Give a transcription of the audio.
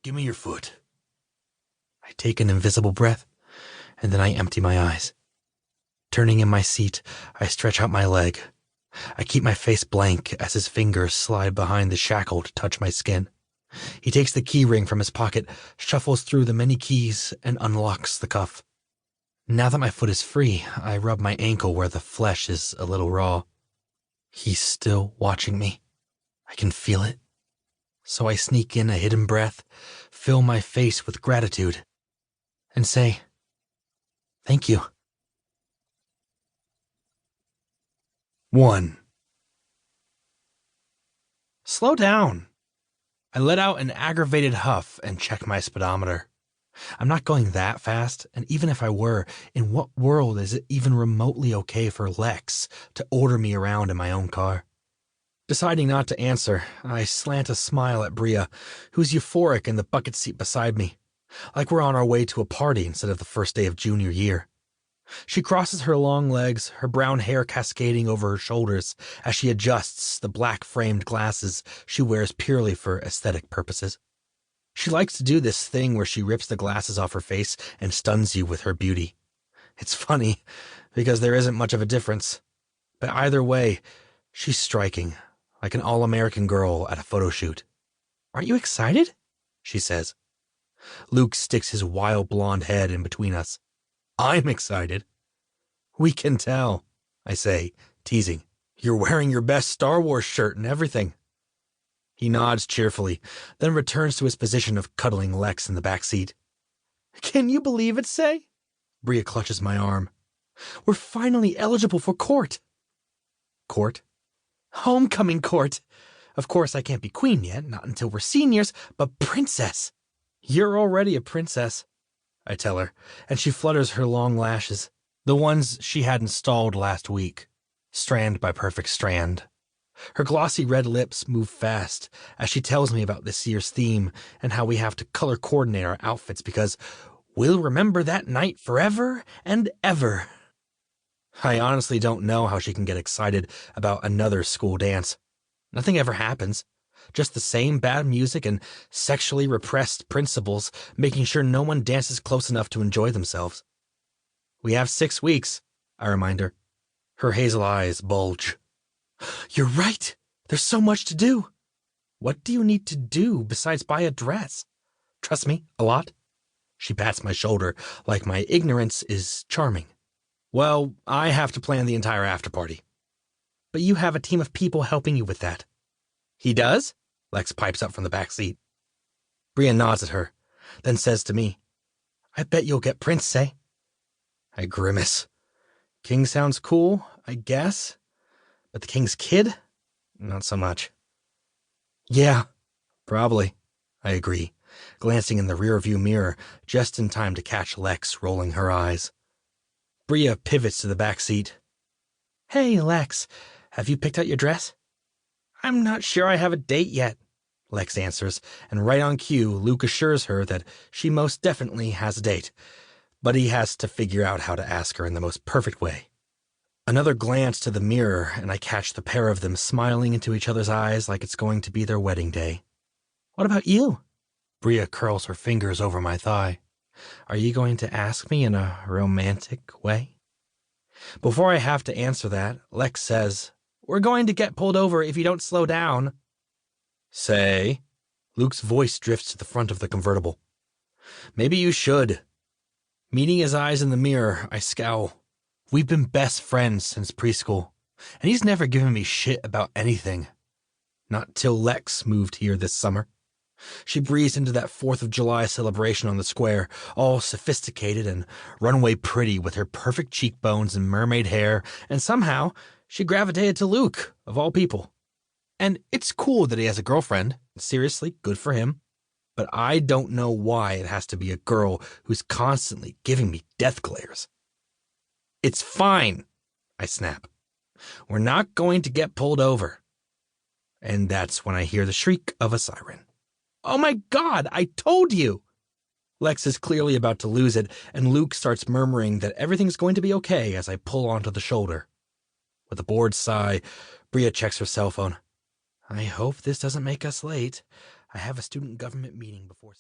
Give me your foot. I take an invisible breath, and then I empty my eyes. Turning in my seat, I stretch out my leg. I keep my face blank as his fingers slide behind the shackle to touch my skin. He takes the key ring from his pocket, shuffles through the many keys, and unlocks the cuff. Now that my foot is free, I rub my ankle where the flesh is a little raw. He's still watching me. I can feel it. So I sneak in a hidden breath, fill my face with gratitude, and say, "Thank you." 1. Slow down. I let out an aggravated huff and check my speedometer. I'm not going that fast, and even if I were, in what world is it even remotely okay for Lex to order me around in my own car? Deciding not to answer, I slant a smile at Bria, who's euphoric in the bucket seat beside me, like we're on our way to a party instead of the first day of junior year. She crosses her long legs, her brown hair cascading over her shoulders as she adjusts the black-framed glasses she wears purely for aesthetic purposes. She likes to do this thing where she rips the glasses off her face and stuns you with her beauty. It's funny, because there isn't much of a difference. But either way, she's striking, like an all-American girl at a photo shoot. "Aren't you excited?" she says. Luke sticks his wild blonde head in between us. "I'm excited." "We can tell," I say, teasing. "You're wearing your best Star Wars shirt and everything." He nods cheerfully, then returns to his position of cuddling Lex in the back seat. "Can you believe it, Say?" Bria clutches my arm. "We're finally eligible for court." "Court?" "Homecoming court. Of course, I can't be queen yet, not until we're seniors, but princess." "You're already a princess," I tell her, and she flutters her long lashes, the ones she had installed last week, strand by perfect strand. Her glossy red lips move fast as she tells me about this year's theme and how we have to color coordinate our outfits because we'll remember that night forever and ever. I honestly don't know how she can get excited about another school dance. Nothing ever happens. Just the same bad music and sexually repressed principals making sure no one dances close enough to enjoy themselves. "We have 6 weeks," I remind her. Her hazel eyes bulge. "You're right. There's so much to do." "What do you need to do besides buy a dress?" "Trust me, a lot." She pats my shoulder like my ignorance is charming. "Well, I have to plan the entire after-party." "But you have a team of people helping you with that." "He does?" Lex pipes up from the back seat. Bria nods at her, then says to me, "I bet you'll get Prince, Say." I grimace. King sounds cool, I guess. But the king's kid? Not so much. "Yeah, probably," I agree, glancing in the rearview mirror just in time to catch Lex rolling her eyes. Bria pivots to the back seat. "Hey, Lex, have you picked out your dress?" "I'm not sure I have a date yet," Lex answers, and right on cue, Luke assures her that she most definitely has a date, but he has to figure out how to ask her in the most perfect way. Another glance to the mirror, and I catch the pair of them smiling into each other's eyes like it's going to be their wedding day. "What about you?" Bria curls her fingers over my thigh. "Are you going to ask me in a romantic way?" Before I have to answer that, Lex says, "We're going to get pulled over if you don't slow down." "Say?" Luke's voice drifts to the front of the convertible. "Maybe you should." Meeting his eyes in the mirror, I scowl. We've been best friends since preschool, and he's never given me shit about anything. Not till Lex moved here this summer. She breezed into that 4th of July celebration on the square, all sophisticated and runaway pretty with her perfect cheekbones and mermaid hair, and somehow she gravitated to Luke, of all people. And it's cool that he has a girlfriend. Seriously, good for him. But I don't know why it has to be a girl who's constantly giving me death glares. "It's fine," I snap. "We're not going to get pulled over." And that's when I hear the shriek of a siren. "Oh my God, I told you!" Lex is clearly about to lose it, and Luke starts murmuring that everything's going to be okay as I pull onto the shoulder. With a bored sigh, Bria checks her cell phone. "I hope this doesn't make us late. I have a student government meeting before..."